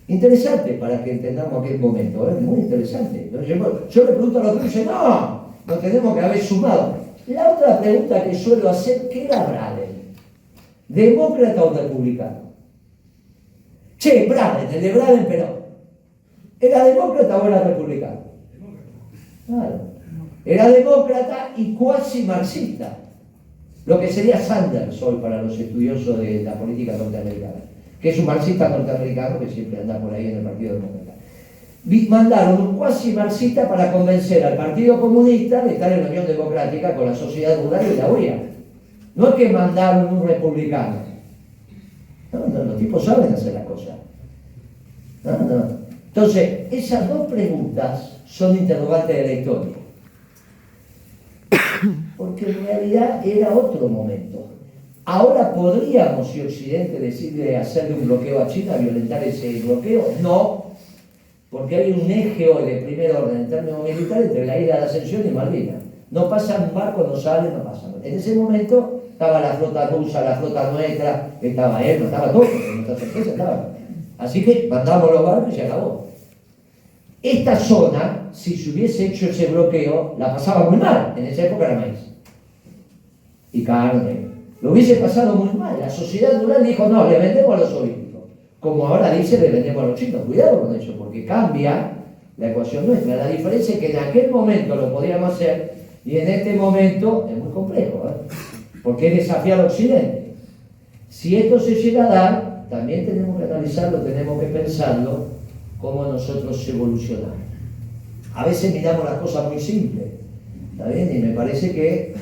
Interesante para que entendamos aquel momento, muy interesante. Yo le pregunto a los otros y dicen, no tenemos que haber sumado. La otra pregunta que suelo hacer, ¿qué era Braden? ¿Demócrata o republicano? Che, Braden, el de Braden, pero ¿era demócrata o era republicano? Claro. Era demócrata y cuasi marxista. Lo que sería Sanders hoy para los estudiosos de la política norteamericana, que es un marxista norteamericano que siempre anda por ahí en el Partido Demócrata. Mandaron un cuasi marxista para convencer al Partido Comunista de estar en la Unión Democrática con la sociedad rural y la OEA. No es que mandaron un republicano. No, los tipos saben hacer las cosas. No. Entonces, esas dos preguntas son interrogantes de la historia. Porque en realidad era otro momento. Ahora podríamos, si Occidente decide hacerle un bloqueo a China, violentar ese bloqueo. No, porque hay un eje hoy de primer orden en términos militares entre la isla de Ascensión y Malvinas. No pasan barcos, no salen, no pasan. En ese momento estaba la flota rusa, la flota nuestra, estaba él, no estaba todo, porque nuestras empresas estaban. Así que mandamos los barcos y se acabó. Esta zona, si se hubiese hecho ese bloqueo, la pasaba muy mal. En esa época era maíz y carne. Lo hubiese pasado muy mal. La sociedad rural dijo, no, le vendemos a los soviéticos. Como ahora dice, le vendemos a los chinos. Cuidado con eso, porque cambia la ecuación nuestra. La diferencia es que en aquel momento lo podíamos hacer y en este momento es muy complejo, porque es desafiar al Occidente. Si esto se llega a dar, también tenemos que analizarlo, tenemos que pensarlo, cómo nosotros evolucionamos. A veces miramos las cosas muy simples, ¿está bien? Y me parece que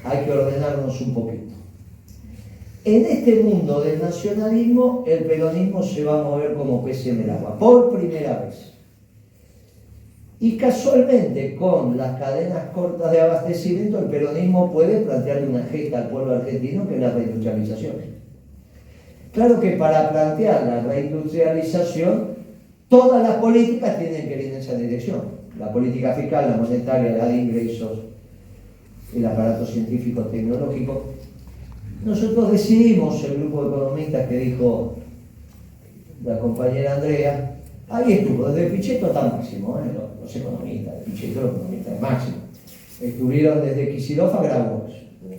hay que ordenarnos un poquito. En este mundo del nacionalismo, el peronismo se va a mover como pez en el agua, por primera vez. Y casualmente, con las cadenas cortas de abastecimiento, el peronismo puede plantearle una gesta al pueblo argentino que es la reindustrialización. Claro que para plantear la reindustrialización, todas las políticas tienen que ir en esa dirección. La política fiscal, la monetaria, la de ingresos, el aparato científico-tecnológico. Nosotros decidimos, el grupo de economistas que dijo la compañera Andrea, ahí estuvo, desde Pichetto hasta Máximo, los economistas, de Pichetto, los economistas de Máximo. Estuvieron desde Kicillof a Grabois,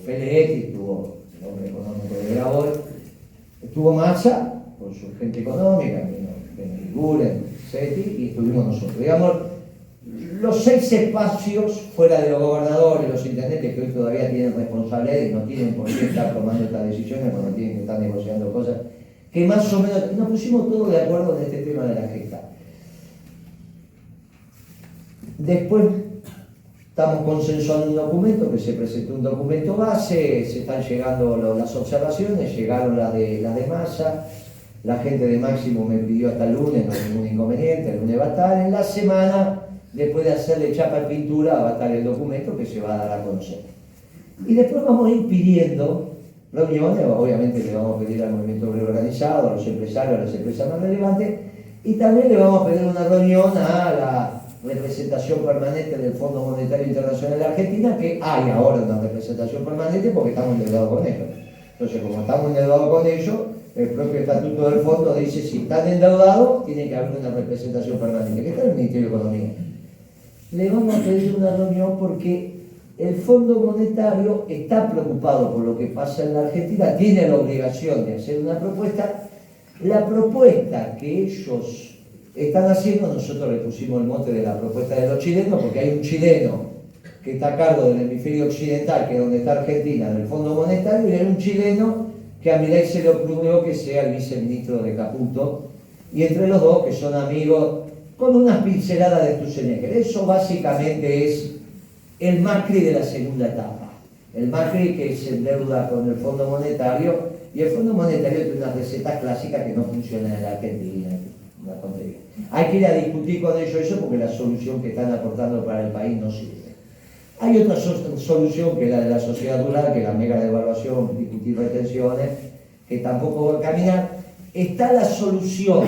Feletti, estuvo el hombre económico de Grabois, estuvo Massa, con su gente económica, Guren, Seti, y estuvimos nosotros. Digamos, los 6 espacios fuera de los gobernadores, los intendentes que hoy todavía tienen responsabilidad y no tienen por qué estar tomando estas decisiones cuando tienen que estar negociando cosas, que más o menos nos pusimos todos de acuerdo en este tema de la gesta. Después estamos consensuando un documento, que se presentó un documento base, se están llegando las observaciones, llegaron las de Massa, la gente de Máximo me pidió hasta el lunes, no hay ningún inconveniente, el lunes va a estar, en la semana, después de hacerle chapa y pintura, va a estar el documento que se va a dar a conocer. Y después vamos a ir pidiendo reuniones, obviamente le vamos a pedir al movimiento obrero organizado, a los empresarios, a las empresas más relevantes, y también le vamos a pedir una reunión a la representación permanente del Fondo Monetario Internacional de Argentina, que hay ahora una representación permanente porque estamos endeudados con ellos. Entonces, como estamos endeudados con ellos, el propio estatuto del fondo dice si están endeudados, tiene que haber una representación permanente, que está en el Ministerio de Economía. Le vamos a pedir una reunión porque el Fondo Monetario está preocupado por lo que pasa en la Argentina, tiene la obligación de hacer una propuesta. La propuesta que ellos están haciendo, nosotros le pusimos el mote de la propuesta de los chilenos, porque hay un chileno que está a cargo del hemisferio occidental, que es donde está Argentina, del Fondo Monetario, y hay un chileno que a Milei se le ocurrió que sea el viceministro de Caputo, y entre los dos, que son amigos, con unas pinceladas de Sturzenegger. Eso básicamente es el Macri de la segunda etapa. El Macri que se endeuda con el Fondo Monetario, y el Fondo Monetario tiene unas recetas clásicas que no funcionan en la Argentina. Una tontería. Hay que ir a discutir con ellos eso porque la solución que están aportando para el país no sirve. Hay otra solución que es la de la sociedad rural, que es la mega devaluación, discutir retenciones, que tampoco va a caminar. Está la solución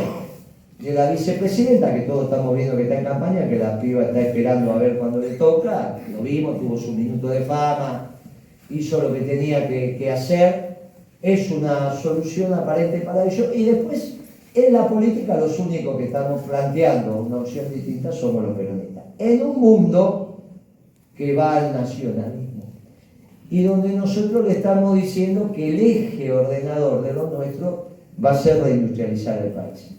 de la vicepresidenta, que todos estamos viendo que está en campaña, que la piba está esperando a ver cuándo le toca, lo vimos, tuvo su minuto de fama, hizo lo que tenía que hacer, es una solución aparente para ello, y después en la política los únicos que estamos planteando una opción distinta somos los peronistas. En un mundo que va al nacionalismo y donde nosotros le estamos diciendo que el eje ordenador de lo nuestro va a ser reindustrializar el país.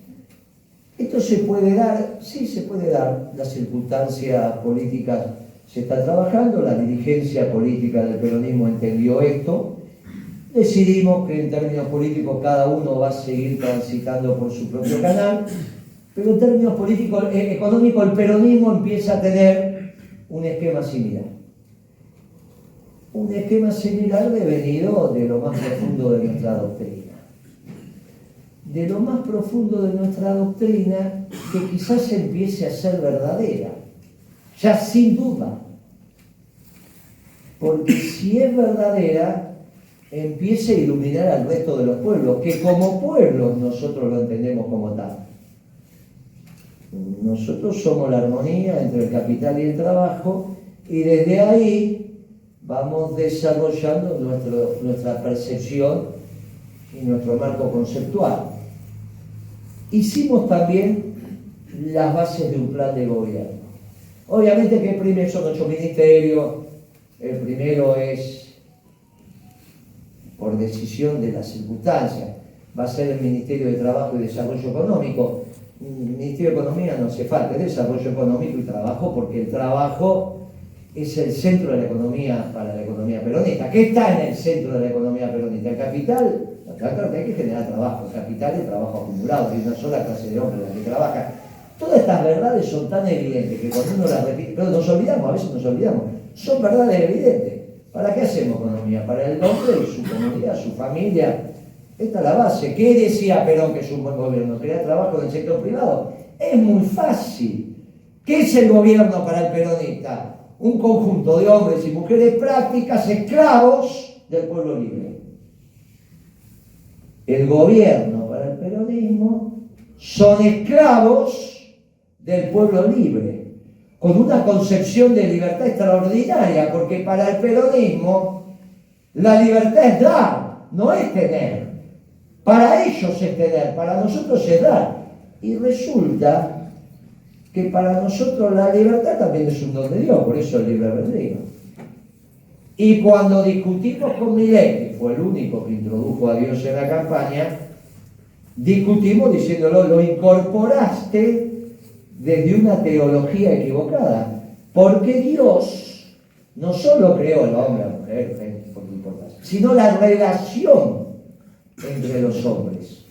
¿Esto se puede dar? Sí, se puede dar. Las circunstancias políticas se está trabajando, la dirigencia política del peronismo entendió esto, decidimos que en términos políticos cada uno va a seguir transitando por su propio canal, pero en términos políticos, económicos, el peronismo empieza a tener un esquema similar. Un esquema similar devenido de lo más profundo de nuestra doctrina. De lo más profundo de nuestra doctrina que quizás empiece a ser verdadera, ya sin duda. Porque si es verdadera, empieza a iluminar al resto de los pueblos, que como pueblos nosotros lo entendemos como tal. Nosotros somos la armonía entre el capital y el trabajo, y desde ahí vamos desarrollando nuestra percepción y nuestro marco conceptual. Hicimos también las bases de un plan de gobierno. Obviamente que el primero son 8 ministerios, el primero es por decisión de las circunstancias, va a ser el Ministerio de Trabajo y Desarrollo Económico. El Ministerio de Economía no hace falta, desarrollo económico y trabajo, porque el trabajo es el centro de la economía para la economía peronista. ¿Qué está en el centro de la economía peronista? El capital. Claro que hay que generar trabajo, el capital y trabajo acumulado, hay una sola clase de hombres la que trabaja. Todas estas verdades son tan evidentes que cuando uno las repite, pero nos olvidamos, a veces nos olvidamos, son verdades evidentes. ¿Para qué hacemos economía? Para el hombre y su comunidad, su familia. Esta es la base. ¿Qué decía Perón que es un buen gobierno? Crear trabajo en el sector privado. Es muy fácil ¿Qué es el gobierno para el peronista? Un conjunto de hombres y mujeres prácticas, esclavos del pueblo libre. El gobierno para el peronismo son esclavos del pueblo libre, con una concepción de libertad extraordinaria, porque para el peronismo la libertad es dar, no es tener. Para ellos es tener, para nosotros es dar. Y resulta que para nosotros la libertad también es un don de Dios, por eso el libre albedrío. Y cuando discutimos con Milei, que fue el único que introdujo a Dios en la campaña, discutimos diciéndolo, lo incorporaste desde una teología equivocada, porque Dios no solo creó al hombre, a la mujer, por qué importa, sino la relación entre los hombres.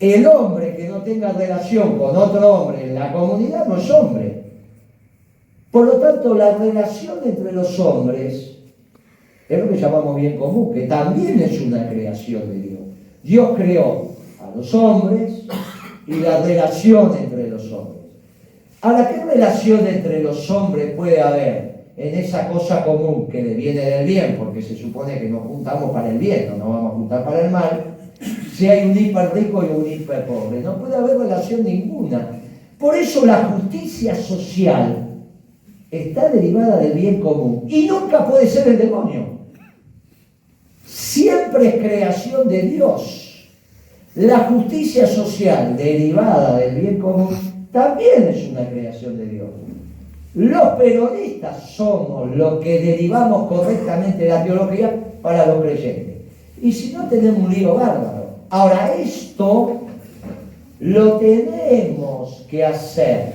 El hombre que no tenga relación con otro hombre en la comunidad no es hombre. Por lo tanto, la relación entre los hombres es lo que llamamos bien común, que también es una creación de Dios. Dios creó a los hombres y la relación entre los hombres. Ahora, ¿qué relación entre los hombres puede haber en esa cosa común que le viene del bien? Porque se supone que nos juntamos para el bien, no nos vamos a juntar para el mal. Si hay un hiper rico y un hiper pobre, no puede haber relación ninguna. Por eso la justicia social está derivada del bien común y nunca puede ser el demonio. Siempre es creación de Dios. La justicia social derivada del bien común también es una creación de Dios. Los peronistas somos los que derivamos correctamente la teología para los creyentes. Y si no, tenemos un lío bárbaro. Ahora, esto lo tenemos que hacer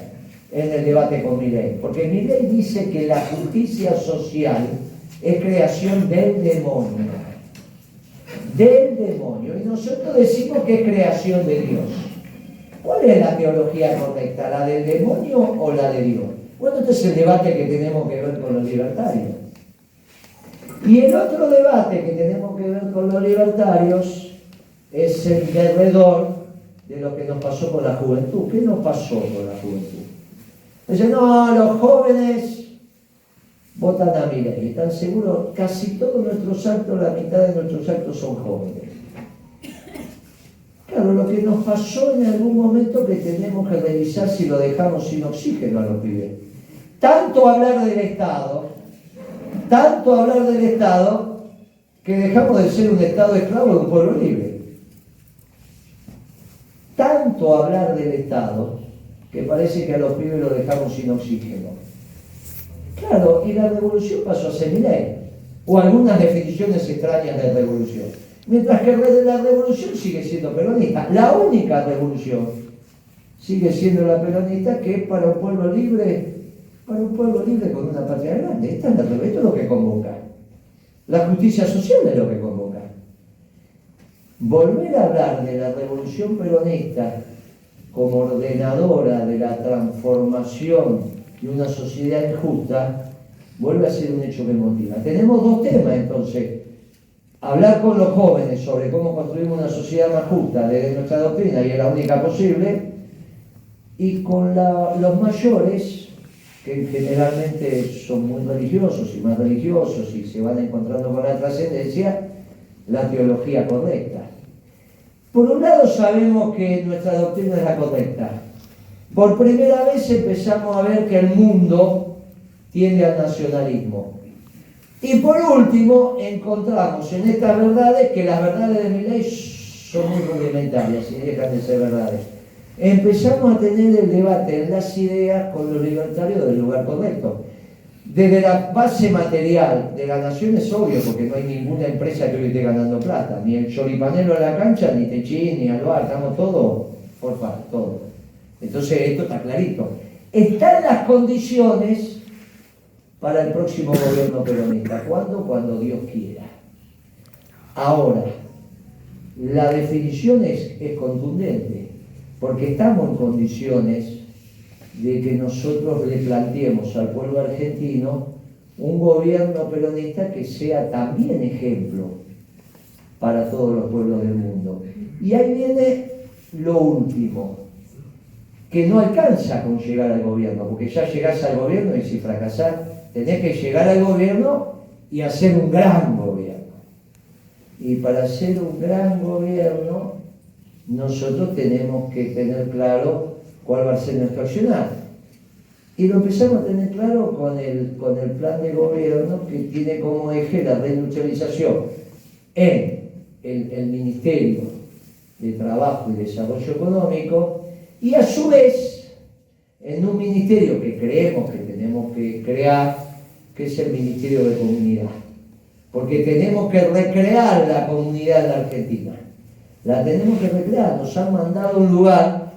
en el debate con Milei, porque Milei dice que la justicia social es creación del demonio. Del demonio. Y nosotros decimos que es creación de Dios. ¿Cuál es la teología correcta? ¿La del demonio o la de Dios? Bueno, este es el debate que tenemos que ver con los libertarios. Y el otro debate que tenemos que ver con los libertarios es el derredor de lo que nos pasó con la juventud. ¿Qué nos pasó con la juventud? Dicen, no, los jóvenes votan a Milei. Están seguros, casi todos nuestros actos, la mitad de nuestros actos son jóvenes. Claro, lo que nos pasó en algún momento que tenemos que revisar si lo dejamos sin oxígeno a los pibes. Tanto hablar del Estado, que dejamos de ser un Estado esclavo de un pueblo libre. Tanto hablar del Estado, que parece que a los pibes lo dejamos sin oxígeno. Claro, y la revolución pasó a ser Milei, o algunas definiciones extrañas de revolución. Mientras que la revolución sigue siendo peronista. La única revolución sigue siendo la peronista, que es para un pueblo libre con una patria grande. Esto es lo que convoca. La justicia social es lo que convoca. Volver a hablar de la revolución peronista como ordenadora de la transformación de una sociedad injusta vuelve a ser un hecho que motiva. Tenemos dos temas entonces: hablar con los jóvenes sobre cómo construimos una sociedad más justa desde nuestra doctrina, y es la única posible, y con los mayores, que generalmente son muy religiosos y más religiosos y se van encontrando con la trascendencia, la teología correcta. Por un lado, sabemos que nuestra doctrina es la correcta. Por primera vez empezamos a ver que el mundo tiende al nacionalismo. Y por último, encontramos en estas verdades que las verdades de Milei son muy rudimentarias y dejan de ser verdades. Empezamos a tener el debate en las ideas con los libertarios del lugar correcto. Desde la base material de la nación es obvio, porque no hay ninguna empresa que hoy esté ganando plata, ni el choripanelo en la cancha, ni Techín, ni Alvar, estamos todos por favor, todo. Entonces esto está clarito. Están las condiciones para el próximo gobierno peronista. ¿Cuándo? Cuando Dios quiera. Ahora, la definición es contundente, porque estamos en condiciones de que nosotros le planteemos al pueblo argentino un gobierno peronista que sea también ejemplo para todos los pueblos del mundo. Y ahí viene lo último, que no alcanza con llegar al gobierno, porque ya llegás al gobierno y si fracasás, tenés que llegar al gobierno y hacer un gran gobierno. Y para hacer un gran gobierno, nosotros tenemos que tener claro cuál va a ser nuestro accionar. Y lo empezamos a tener claro con el plan de gobierno que tiene como eje la reindustrialización en el Ministerio de Trabajo y Desarrollo Económico y a su vez en un ministerio que creemos que tenemos que crear, que es el Ministerio de Comunidad. Porque tenemos que recrear la comunidad en la Argentina. La tenemos que recrear, nos han mandado a un lugar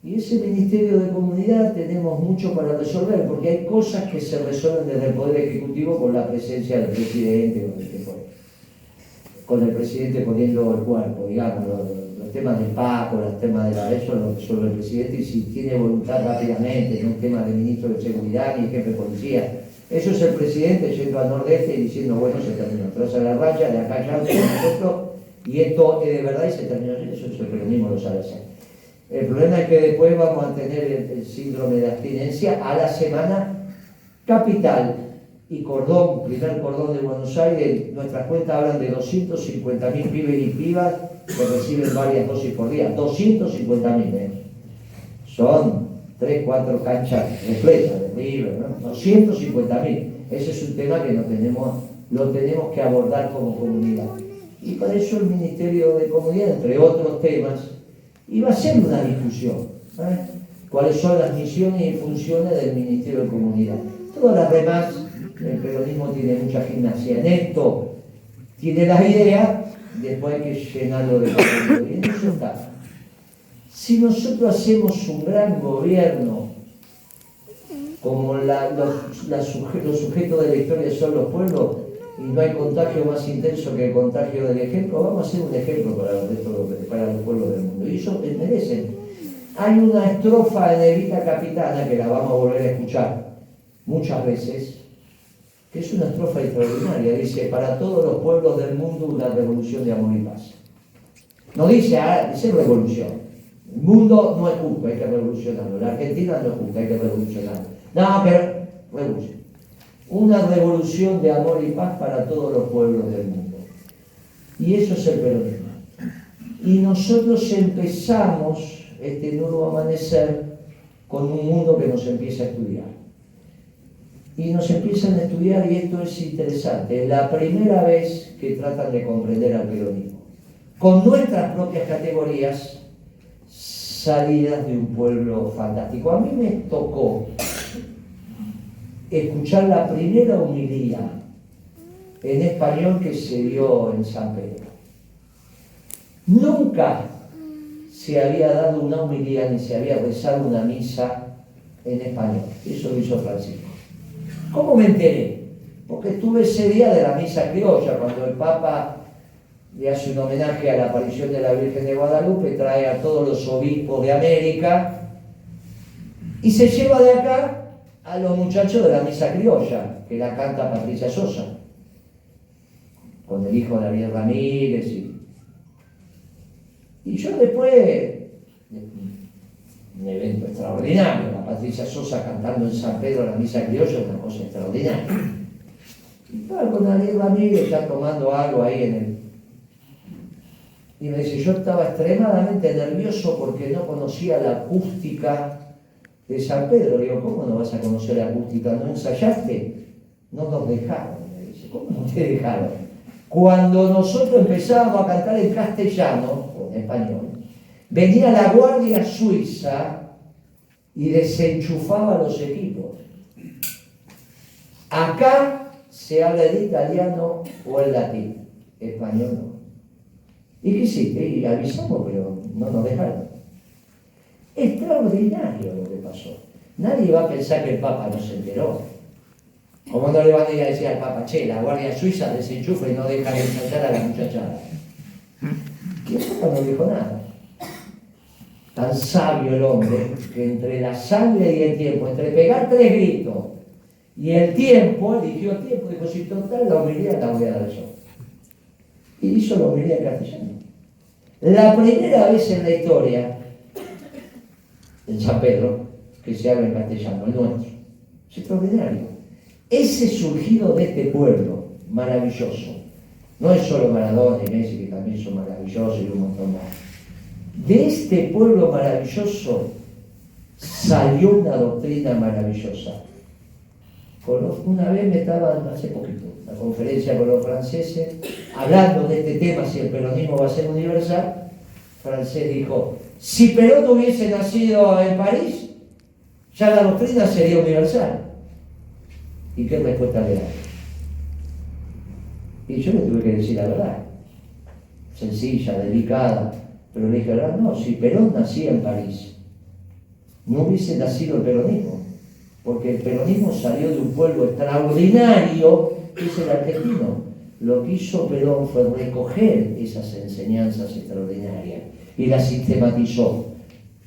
y ese Ministerio de Comunidad tenemos mucho para resolver, porque hay cosas que se resuelven desde el Poder Ejecutivo con la presencia del presidente o del que fuera. Con el presidente poniendo el cuerpo, digamos, los temas del Paco, los temas de eso lo resuelve el presidente y si tiene voluntad rápidamente, no un tema de ministro de Seguridad ni jefe de policía. Eso es el presidente yendo al nordeste y diciendo, bueno, se terminó, traza la raya, de acá ya nosotros, y esto es de verdad y se terminó. Eso es el peronismo, lo sabe hacer. El problema es que después vamos a tener el síndrome de abstinencia a la semana. Capital y cordón, primer cordón de Buenos Aires, nuestras cuentas hablan de 250.000 pibes y pibas que reciben varias dosis por día. 250.000, son 3, 4 canchas repletas de River, ¿no? 250.000. Ese es un tema que lo tenemos que abordar como comunidad. Y para eso el Ministerio de Comunidad, entre otros temas, iba a ser una discusión. ¿Cuáles son las misiones y funciones del Ministerio de Comunidad? Todas las demás, el peronismo tiene mucha gimnasia en esto, tiene las ideas, después hay que llenarlo de contenido. Y en eso está. Si nosotros hacemos un gran gobierno, como los sujetos de la historia son los pueblos, y no hay contagio más intenso que el contagio del ejemplo, vamos a hacer un ejemplo para los pueblos del mundo. Y eso merecen. Hay una estrofa de Evita Capitana, que la vamos a volver a escuchar muchas veces, que es una estrofa extraordinaria. Dice, para todos los pueblos del mundo una revolución de amor y paz. No dice, dice revolución. El mundo no es justo, hay que revolucionarlo. La Argentina no es justa, hay que revolucionarlo. No, pero revolución. Una revolución de amor y paz para todos los pueblos del mundo. Y eso es el peronismo. Y nosotros empezamos este nuevo amanecer con un mundo que nos empieza a estudiar. Y nos empiezan a estudiar, y esto es interesante, es la primera vez que tratan de comprender al peronismo. Con nuestras propias categorías, salidas de un pueblo fantástico. A mí me tocó escuchar la primera homilía en español que se dio en San Pedro. Nunca se había dado una homilía ni se había rezado una misa en español. Eso lo hizo Francisco. ¿Cómo me enteré? Porque estuve ese día de la misa criolla, cuando el Papa le hace un homenaje a la aparición de la Virgen de Guadalupe, trae a todos los obispos de América y se lleva de acá a los muchachos de la misa criolla, que la canta Patricia Sosa, con el hijo de Ariel Ramírez. Y yo después, un evento extraordinario, la Patricia Sosa cantando en San Pedro la misa criolla, una cosa extraordinaria. Y estaba con Ariel Ramírez ya tomando algo ahí en el... Y me dice, yo estaba extremadamente nervioso porque no conocía la acústica de San Pedro. Le digo, ¿cómo no vas a conocer la acústica? ¿No ensayaste? No nos dejaron. Me dice, ¿cómo no te dejaron? Cuando nosotros empezábamos a cantar en castellano, o en español, venía la Guardia Suiza y desenchufaba los equipos. Acá se habla el italiano o el latín, español no. ¿Y qué hiciste? Y avisamos, pero no nos dejaron. Extraordinario lo que pasó. Nadie va a pensar que el Papa no se enteró. Como no le van a ir a decir al Papa, che, la Guardia Suiza desenchufa y no deja de ensayar a la muchachada. Y el Papa no dijo nada. Tan sabio el hombre que entre la sangre y el tiempo, entre pegar 3 gritos y el tiempo, eligió tiempo, dijo, si total la homilía la voy a dar yo. Y hizo la homilía en castellano. La primera vez en la historia en San Pedro, que se habla en castellano, el nuestro. Es extraordinario. Ese surgido de este pueblo maravilloso, no es solo Maradona y Messi, que también son maravillosos y un montón más. De este pueblo maravilloso salió una doctrina maravillosa. Una vez me estaban, hace poquito, en una conferencia con los franceses, hablando de este tema, si el peronismo va a ser universal. Francés dijo, si Perón hubiese nacido en París, ya la doctrina sería universal. ¿Y qué respuesta le da? Y yo le tuve que decir la verdad, sencilla, delicada, pero le dije, no, si Perón nacía en París, no hubiese nacido el peronismo, porque el peronismo salió de un pueblo extraordinario, que es el argentino. Lo que hizo Perón fue recoger esas enseñanzas extraordinarias y las sistematizó,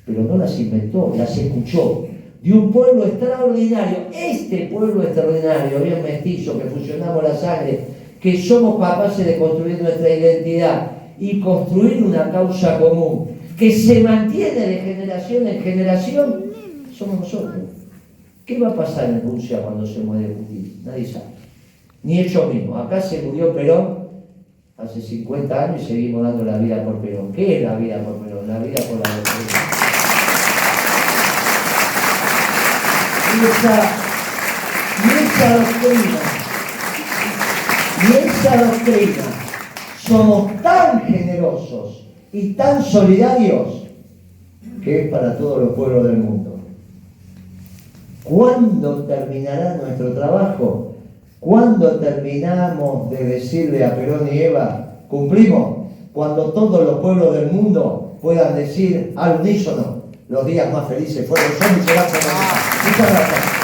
pero no las inventó, las escuchó. De un pueblo extraordinario, este pueblo extraordinario, bien mestizo, que fusionamos la sangre, que somos capaces de construir nuestra identidad y construir una causa común, que se mantiene de generación en generación, somos nosotros. ¿Qué va a pasar en Rusia cuando se muere Putin? Nadie sabe. Ni ellos mismos. Acá se murió Perón hace 50 años y seguimos dando la vida por Perón. ¿Qué es la vida por Perón? La vida por la doctrina. Y esa doctrina, somos tan generosos y tan solidarios que es para todos los pueblos del mundo. ¿Cuándo terminará nuestro trabajo? ¿Cuándo terminamos de decirle a Perón y Eva, cumplimos? Cuando todos los pueblos del mundo puedan decir al unísono, los días más felices fueron, son y serán por Muchas gracias.